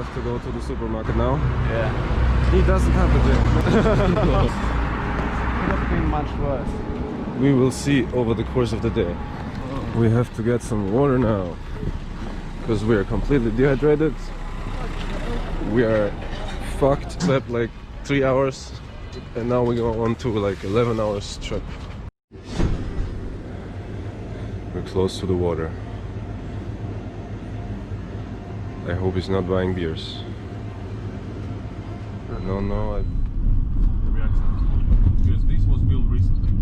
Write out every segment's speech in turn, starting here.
have to go to the supermarket now. Yeah. He doesn't have a gym. Could have been much worse. We will see over the course of the day. We have to get some water now because we are completely dehydrated. We are fucked. Slept like 3 hours and now we go on to like 11 hours trip. We're close to the water. I hope he's not buying beers. No, because this was built recently.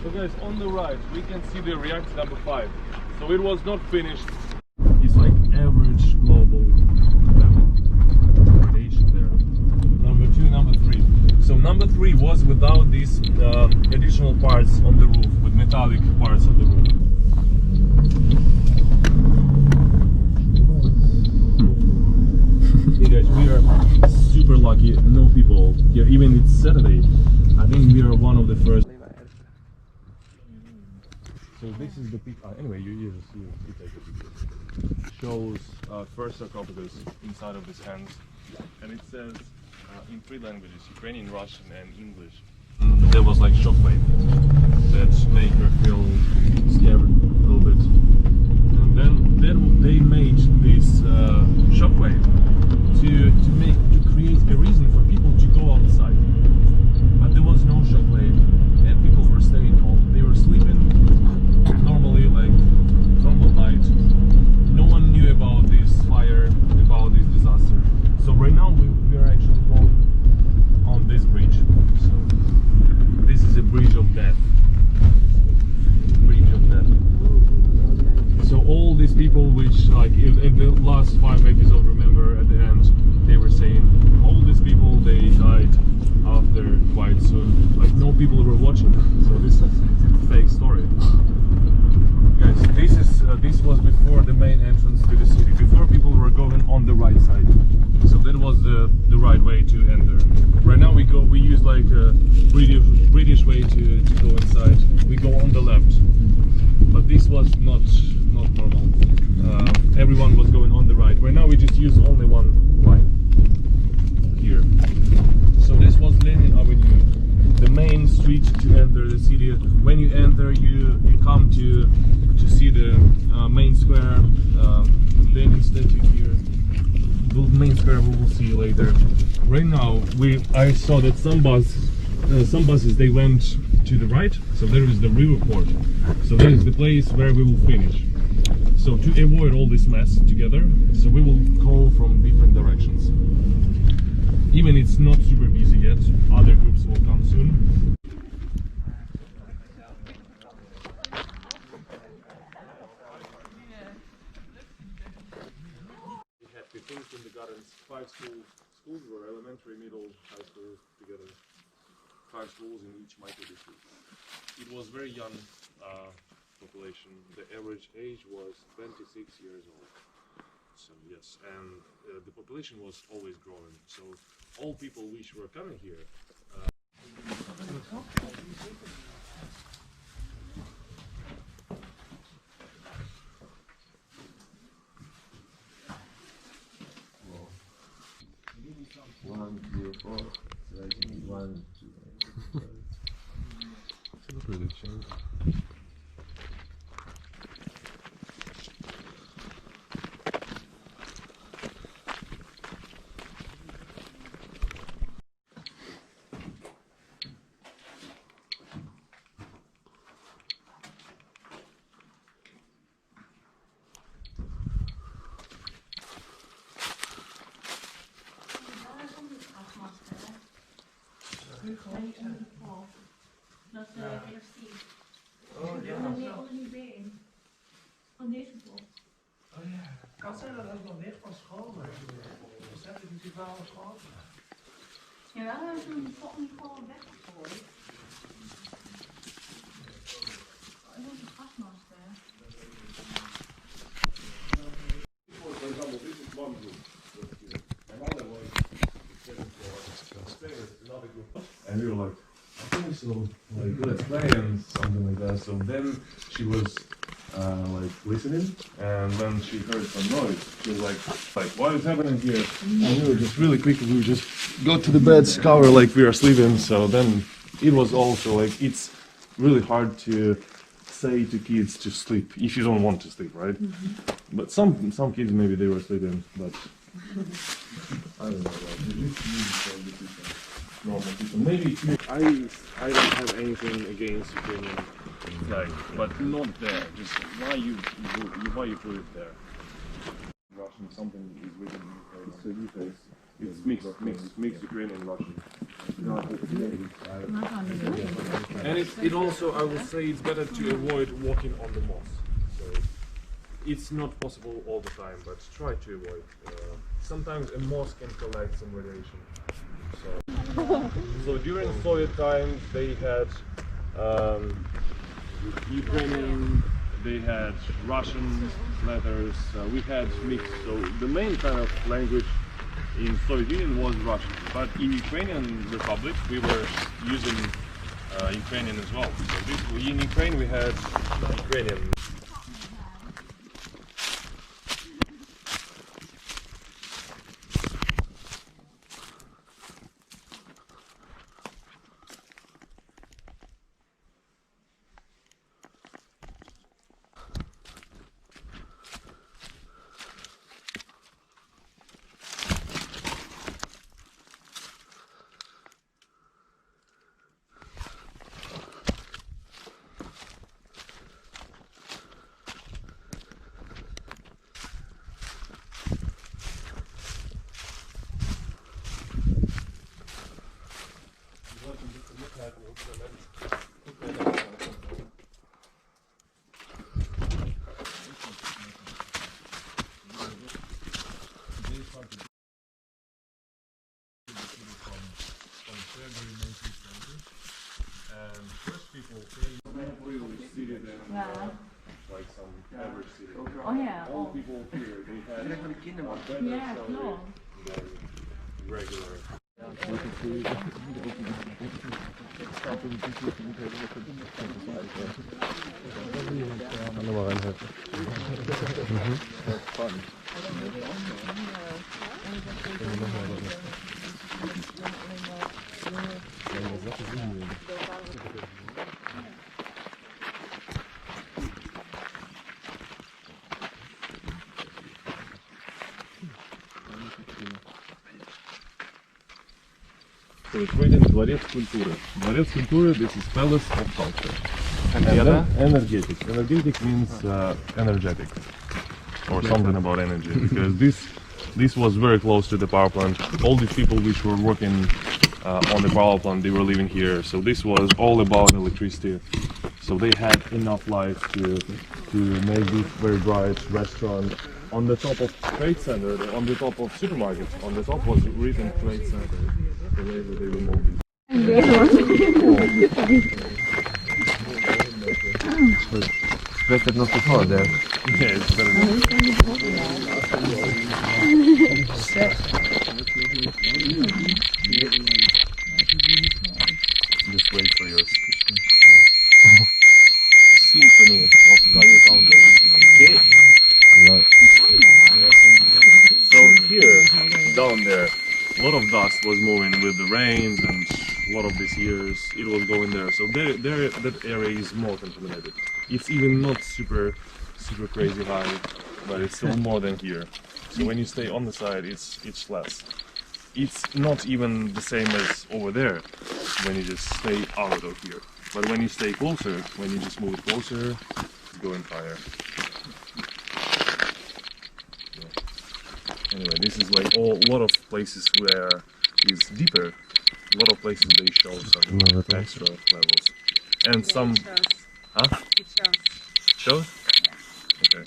So guys, on the right we can see the reactor number 5. So it was not finished. It's like average global radiation there. Number 2, number 3. So number 3 was without these additional parts on the roof, with metallic parts on the roof. Hey guys, we are super lucky, no people here, even it's Saturday. I think we are one of the first. So this is the picture. Anyway, you take a picture. Shows first sarcophagus inside of his hands, and it says in 3 languages: Ukrainian, Russian, and English. There was like shockwave that made her feel scared a little bit, and then they made this shockwave to create a reason for people to go outside. But there was no shockwave, and people were staying home. They were sleeping normally, like normal night. No one knew about this fire, about this disaster. So right now we are actually going on this bridge. So this is a bridge of death. Bridge of death. So all these people, which like in the last 5 episodes, remember at the end they were saying all these people they died after quite soon. Like no people were watching. So this is a fake story. Guys, this was before the main entrance to the city. Before people were going on the right side. So that was the right way to enter. Right now we use like a British way to go inside. We go on the left. But this was not normal. Everyone was going on the right. Right now we just use only one line here. So this was Lenin Avenue, the main street to enter the city. When you enter, you come to see the main square, Lenin statue here. The main square we will see later. Right now I saw that some buses they went to the right. So there is the river port. So that is the place where we will finish. So to avoid all this mess together, so we will call from different directions. Even it's not super busy yet, other groups will come soon. We had 15 kindergartens, 5 schools. Schools were elementary, middle, high school together. 5 schools in each micro district. It was very young population. The average age was 26 years old. So yes, and the population was always growing. So all people which were coming here. One, two, four. 1, 2, 3. It's really changed. Dat heeft hij. Oh ja. Dat is al niet been. Van deze boel. Oh ja. Kan zijn dat het nog weg van school was. Zet ik natuurlijk wel aan school. Ja, we hebben toen volgende gewoon weggegooid. Dat is een gasmaster. For example, this is one group. And all I want is 7 floor. and we were like, okay, so like let's play and something like that. So then she was like listening, and when she heard some noise, she was like what is happening here? And we were just really quickly, we just go to the beds, cover like we are sleeping. So then it was also like it's really hard to say to kids to sleep if you don't want to sleep, right? But some kids maybe they were sleeping, but I don't know. Normal people. Maybe I don't have anything against Ukrainian flag, but not there. Just why you put it there? Russian something is written in Ukrainian. It's mixed Ukrainian and Russian. And it also, I would say, it's better to avoid walking on the moss. So it's not possible all the time, but try to avoid. Sometimes a moss can collect some radiation. So during Soviet times, they had Ukrainian, they had Russian letters. We had mixed. So the main kind of language in Soviet Union was Russian, but in Ukrainian Republic we were using Ukrainian as well. So in Ukraine we had Ukrainian. And first people came seated in like some average city. Oh yeah. All people here, they had better Yeah, no. than regular. So it's written Dvorец культуры. Dvorец культуры, this is palace of culture. And then energetic. Energetic means energetic. Or something about energy. Because this was very close to the power plant. All these people which were working on the power plant, they were living here. So this was all about electricity. So they had enough light to make this very bright restaurant. On the top of Trade Center, on the top of supermarket, on the top was written Trade Center. The way that they removed it. It's better not to fall there. Yeah, it's better not. Just wait for yours. Symphony of color counters. Okay. Right. So here, down there, a lot of dust was moving with the rains and a lot of these years it was going there. So there that area is more contaminated. It's even not super crazy high, but it's still more than here. So when you stay on the side, it's less. It's not even the same as over there when you just stay out of here. But when you stay closer, when you just move closer, it's going higher. Anyway, this is like a lot of places where it's deeper. A lot of places they show some extra levels. And some... Huh? Shows? Okay.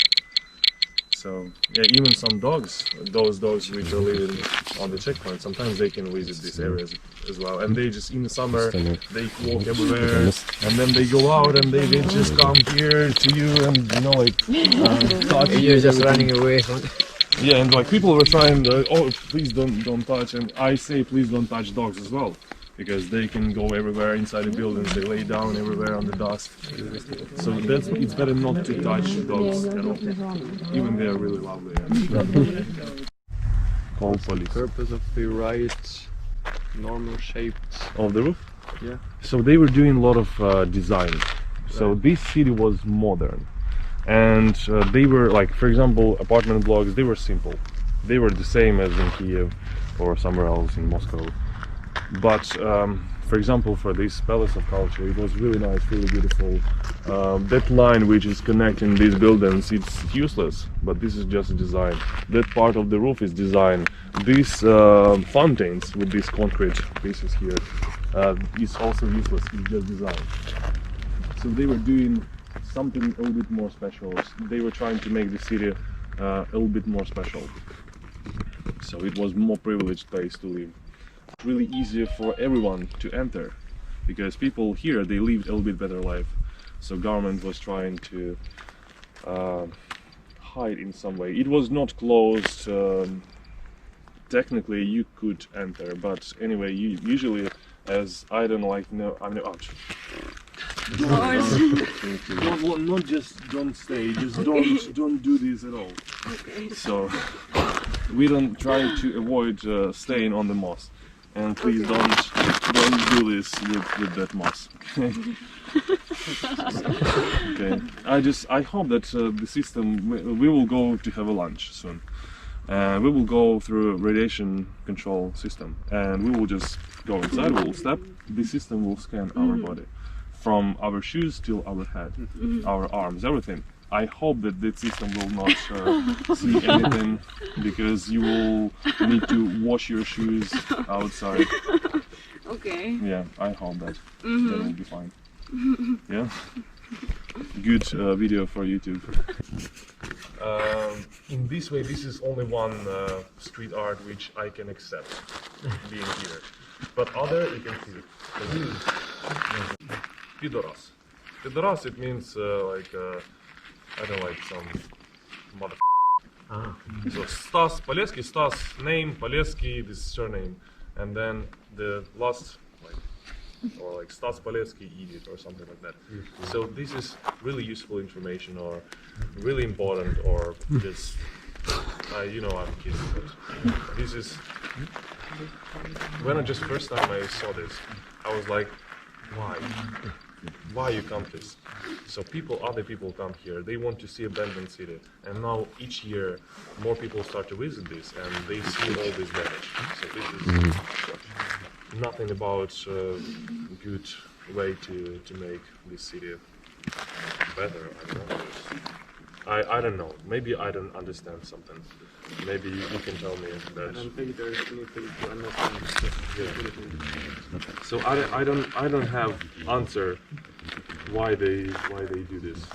So, yeah, even some dogs, those dogs which are living on the checkpoint, sometimes they can visit these areas as well. And they just, in the summer, they walk everywhere, and then they go out and they just come here to you and, you know, like, touch you. You're just running away. Yeah, and like people were trying, oh, please don't touch, and I say please don't touch dogs as well. because they can go everywhere inside the buildings, they lay down everywhere on the dust. So it's better not to touch dogs at all, even they are really lovely. Call police. Purpose of the right normal shaped Of the roof? Yeah. So they were doing a lot of design. So this city was modern, and they were like, for example, apartment blocks. They were simple. They were the same as in Kyiv or somewhere else in Moscow. But for example, for this Palace of Culture, it was really nice, really beautiful. That line which is connecting these buildings, it's useless, but this is just a design. That part of the roof is design. These fountains with these concrete pieces here is also useless, it's just design. So they were doing something a little bit more special. They were trying to make the city a little bit more special. So it was more privileged place to live. Really easier for everyone to enter, because people here, they lived a little bit better life. So government was trying to hide in some way. It was not closed. Technically you could enter, but anyway, usually, as I don't like, no, I'm not. Not just don't stay, just don't do this at all. Okay. So we don't try to avoid staying on the moss, and please don't do this with that moss. Okay. I hope that the system, we will go to have a lunch soon. We will go through a radiation control system, and we will just go inside, we will step, the system will scan our body, from our shoes till our head, our arms, everything. I hope that the system will not see anything, because you will need to wash your shoes outside. Okay. Yeah, I hope that that will be fine. Yeah, good video for YouTube. In this way, this is only one street art which I can accept being here, but other you can see. So this is Pidoras. Pidoras, it means like I don't like some mother. So Stas Polesky, Stas name, Polesky this surname, and then the last or like Stas Polesky idiot or something like that. So this is really useful information or really important, or just you know, I'm kidding, but this is when I just first time I saw this, I was like, why you come this? So other people come here, they want to see abandoned city, and now each year more people start to visit this and they see all this damage. So this is nothing about good way to make this city better. I don't know. Maybe I don't understand something. Maybe you can tell me that. I don't think there's anything to understand. Yeah. So I don't have answer why they do this.